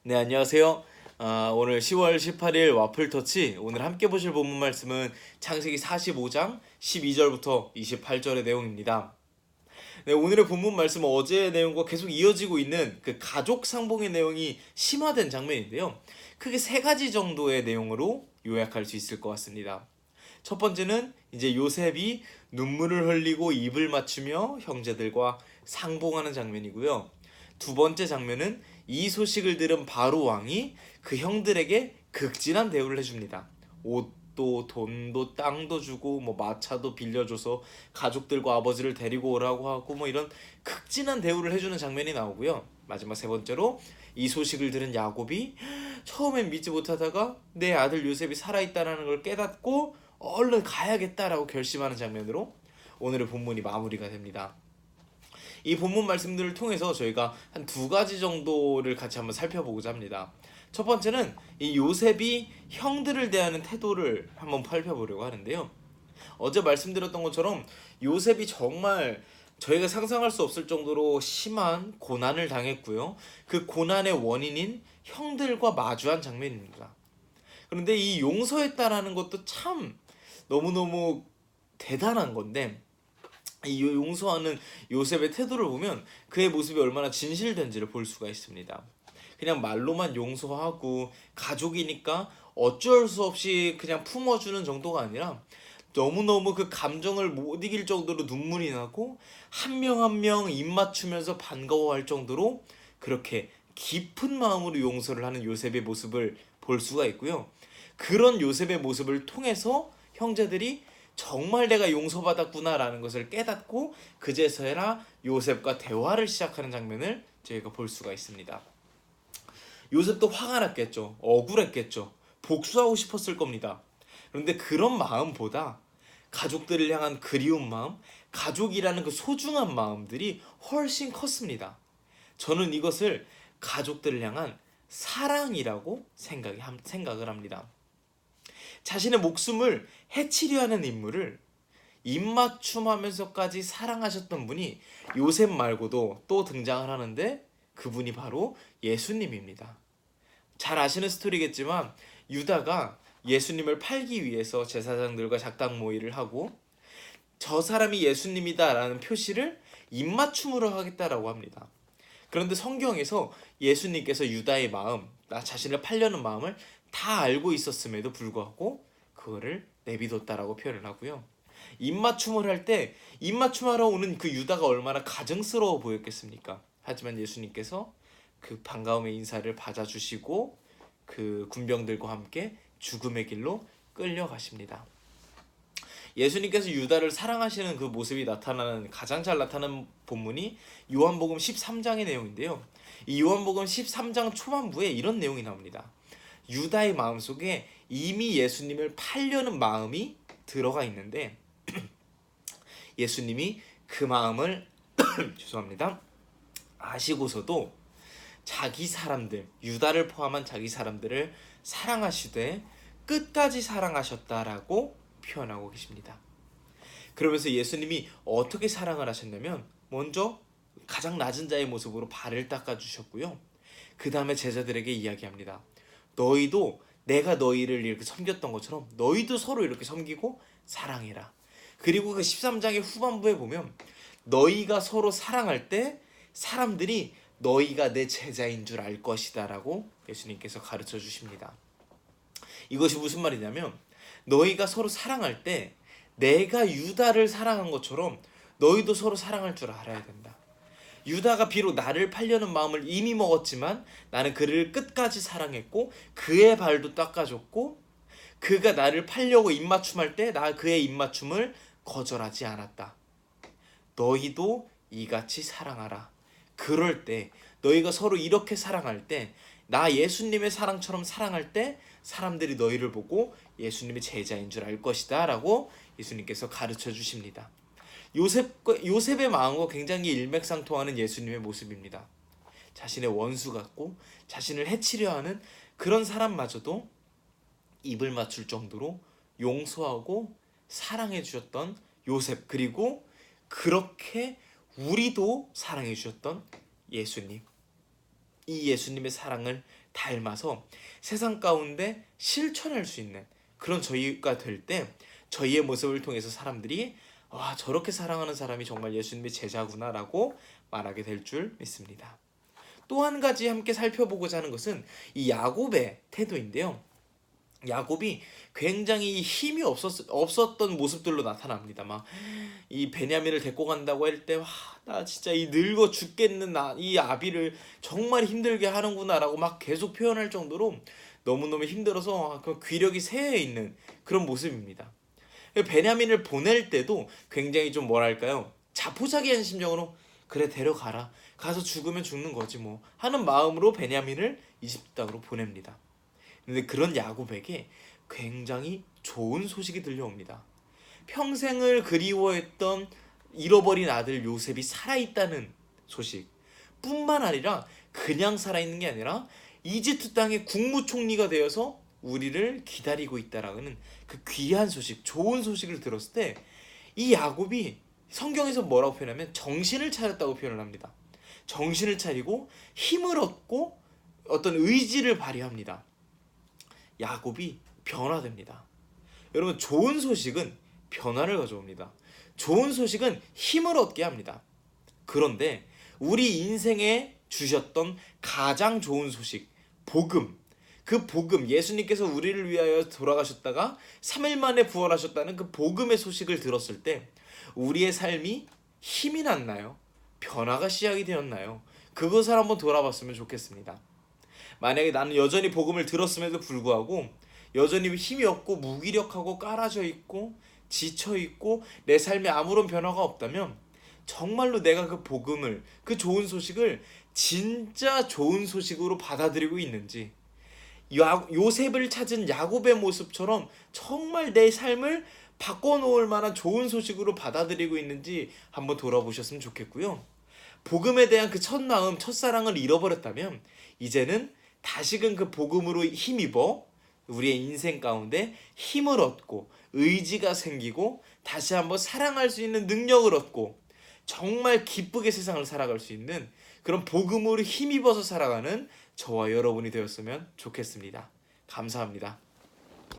네, 안녕하세요. 오늘 10월 18일 와플터치 오늘 함께 보실 본문 말씀은 창세기 45장 12절부터 28절의 내용입니다. 네, 오늘의 본문 말씀은 어제의 내용과 계속 이어지고 있는 그 가족 상봉의 내용이 심화된 장면인데요. 크게 세 가지 정도의 내용으로 요약할 수 있을 것 같습니다. 첫 번째는 이제 요셉이 눈물을 흘리고 입을 맞추며 형제들과 상봉하는 장면이고요. 두 번째 장면은 이 소식을 들은 바로 왕이 그 형들에게 극진한 대우를 해줍니다. 옷도 돈도 땅도 주고 뭐 마차도 빌려줘서 가족들과 아버지를 데리고 오라고 하고 뭐 이런 극진한 대우를 해주는 장면이 나오고요. 마지막 세 번째로 이 소식을 들은 야곱이 처음엔 믿지 못하다가 내 아들 요셉이 살아있다는 걸 깨닫고 얼른 가야겠다라고 결심하는 장면으로 오늘의 본문이 마무리가 됩니다. 이 본문 말씀들을 통해서 저희가 한 두 가지 정도를 같이 한번 살펴보고자 합니다. 첫 번째는 이 요셉이 형들을 대하는 태도를 한번 살펴보려고 하는데요. 어제 말씀드렸던 것처럼 요셉이 정말 저희가 상상할 수 없을 정도로 심한 고난을 당했고요. 그 고난의 원인인 형들과 마주한 장면입니다. 그런데 이 용서했다라는 것도 참 너무너무 대단한 건데, 이 용서하는 요셉의 태도를 보면 그의 모습이 얼마나 진실된지를 볼 수가 있습니다. 그냥 말로만 용서하고 가족이니까 어쩔 수 없이 그냥 품어주는 정도가 아니라 너무너무 그 감정을 못 이길 정도로 눈물이 나고 한 명 한 명 입 맞추면서 반가워할 정도로 그렇게 깊은 마음으로 용서를 하는 요셉의 모습을 볼 수가 있고요. 그런 요셉의 모습을 통해서 형제들이 정말 내가 용서받았구나라는 것을 깨닫고 그제서야 요셉과 대화를 시작하는 장면을 저희가 볼 수가 있습니다. 요셉도 화가 났겠죠. 억울했겠죠. 복수하고 싶었을 겁니다. 그런데 그런 마음보다 가족들을 향한 그리운 마음, 가족이라는 그 소중한 마음들이 훨씬 컸습니다. 저는 이것을 가족들을 향한 사랑이라고 생각을 합니다. 자신의 목숨을 해치려 하는 인물을 입맞춤하면서까지 사랑하셨던 분이 요셉 말고도 또 등장을 하는데 그분이 바로 예수님입니다. 잘 아시는 스토리겠지만 유다가 예수님을 팔기 위해서 제사장들과 작당 모의를 하고 저 사람이 예수님이다라는 표시를 입맞춤으로 하겠다라고 합니다. 그런데 성경에서 예수님께서 유다의 마음, 나 자신을 팔려는 마음을 다 알고 있었음에도 불구하고 그거를 내비뒀다라고 표현을 하고요. 입맞춤을 할 때 입맞춤하러 오는 그 유다가 얼마나 가증스러워 보였겠습니까? 하지만 예수님께서 그 반가움의 인사를 받아주시고 그 군병들과 함께 죽음의 길로 끌려가십니다. 예수님께서 유다를 사랑하시는 그 모습이 나타나는 가장 잘 나타나는 본문이 요한복음 13장의 내용인데요. 이 요한복음 13장 초반부에 이런 내용이 나옵니다. 유다의 마음속에 이미 예수님을 팔려는 마음이 들어가 있는데 예수님이 그 마음을 죄송합니다. 아시고서도 자기 사람들, 유다를 포함한 자기 사람들을 사랑하시되 끝까지 사랑하셨다라고 표현하고 계십니다. 그러면서 예수님이 어떻게 사랑을 하셨냐면 먼저 가장 낮은 자의 모습으로 발을 닦아주셨고요. 그 다음에 제자들에게 이야기합니다. 너희도 내가 너희를 이렇게 섬겼던 것처럼 너희도 서로 이렇게 섬기고 사랑해라. 그리고 그 13장의 후반부에 보면 너희가 서로 사랑할 때 사람들이 너희가 내 제자인 줄 알 것이다 라고 예수님께서 가르쳐 주십니다. 이것이 무슨 말이냐면 너희가 서로 사랑할 때 내가 유다를 사랑한 것처럼 너희도 서로 사랑할 줄 알아야 된다. 유다가 비록 나를 팔려는 마음을 이미 먹었지만 나는 그를 끝까지 사랑했고 그의 발도 닦아줬고 그가 나를 팔려고 입맞춤할 때 나 그의 입맞춤을 거절하지 않았다. 너희도 이같이 사랑하라. 그럴 때 너희가 서로 이렇게 사랑할 때 나 예수님의 사랑처럼 사랑할 때 사람들이 너희를 보고 예수님의 제자인 줄 알 것이다 라고 예수님께서 가르쳐 주십니다. 요셉의 마음과 굉장히 일맥상통하는 예수님의 모습입니다. 자신의 원수 같고 자신을 해치려 하는 그런 사람마저도 입을 맞출 정도로 용서하고 사랑해 주셨던 요셉, 그리고 그렇게 우리도 사랑해 주셨던 예수님. 이 예수님의 사랑을 닮아서 세상 가운데 실천할 수 있는 그런 저희가 될 때 저희의 모습을 통해서 사람들이 와, 저렇게 사랑하는 사람이 정말 예수님의 제자구나라고 말하게 될 줄 믿습니다. 또 한 가지 함께 살펴보고자 하는 것은 이 야곱의 태도인데요. 야곱이 굉장히 힘이 없었던 모습들로 나타납니다. 막 이 베냐민을 데리고 간다고 할 때, 와, 나 진짜 이 늙어 죽겠는 이 아비를 정말 힘들게 하는구나라고 막 계속 표현할 정도로 너무너무 힘들어서 그 귀력이 쇠해 있는 그런 모습입니다. 베냐민을 보낼 때도 굉장히 좀 뭐랄까요, 자포자기한 심정으로 그래 데려가라, 가서 죽으면 죽는 거지 뭐 하는 마음으로 베냐민을 이집트 땅으로 보냅니다. 근데 그런 야곱에게 굉장히 좋은 소식이 들려옵니다. 평생을 그리워했던 잃어버린 아들 요셉이 살아있다는 소식 뿐만 아니라 그냥 살아있는 게 아니라 이집트 땅의 국무총리가 되어서 우리를 기다리고 있다라는 그 귀한 소식, 좋은 소식을 들었을 때 이 야곱이 성경에서 뭐라고 표현하면 정신을 차렸다고 표현을 합니다. 정신을 차리고 힘을 얻고 어떤 의지를 발휘합니다. 야곱이 변화됩니다. 여러분, 좋은 소식은 변화를 가져옵니다. 좋은 소식은 힘을 얻게 합니다. 그런데 우리 인생에 주셨던 가장 좋은 소식, 복음, 그 복음, 예수님께서 우리를 위하여 돌아가셨다가 3일 만에 부활하셨다는 그 복음의 소식을 들었을 때 우리의 삶이 힘이 났나요? 변화가 시작이 되었나요? 그것을 한번 돌아봤으면 좋겠습니다. 만약에 나는 여전히 복음을 들었음에도 불구하고 여전히 힘이 없고 무기력하고 깔아져 있고 지쳐 있고 내 삶에 아무런 변화가 없다면 정말로 내가 그 복음을, 그 좋은 소식을 진짜 좋은 소식으로 받아들이고 있는지, 요셉을 찾은 야곱의 모습처럼 정말 내 삶을 바꿔놓을 만한 좋은 소식으로 받아들이고 있는지 한번 돌아보셨으면 좋겠고요. 복음에 대한 그 첫 마음, 첫사랑을 잃어버렸다면 이제는 다시금 그 복음으로 힘입어 우리의 인생 가운데 힘을 얻고 의지가 생기고 다시 한번 사랑할 수 있는 능력을 얻고 정말 기쁘게 세상을 살아갈 수 있는 그런 복음으로 힘입어서 살아가는 저와 여러분이 되었으면 좋겠습니다. 감사합니다.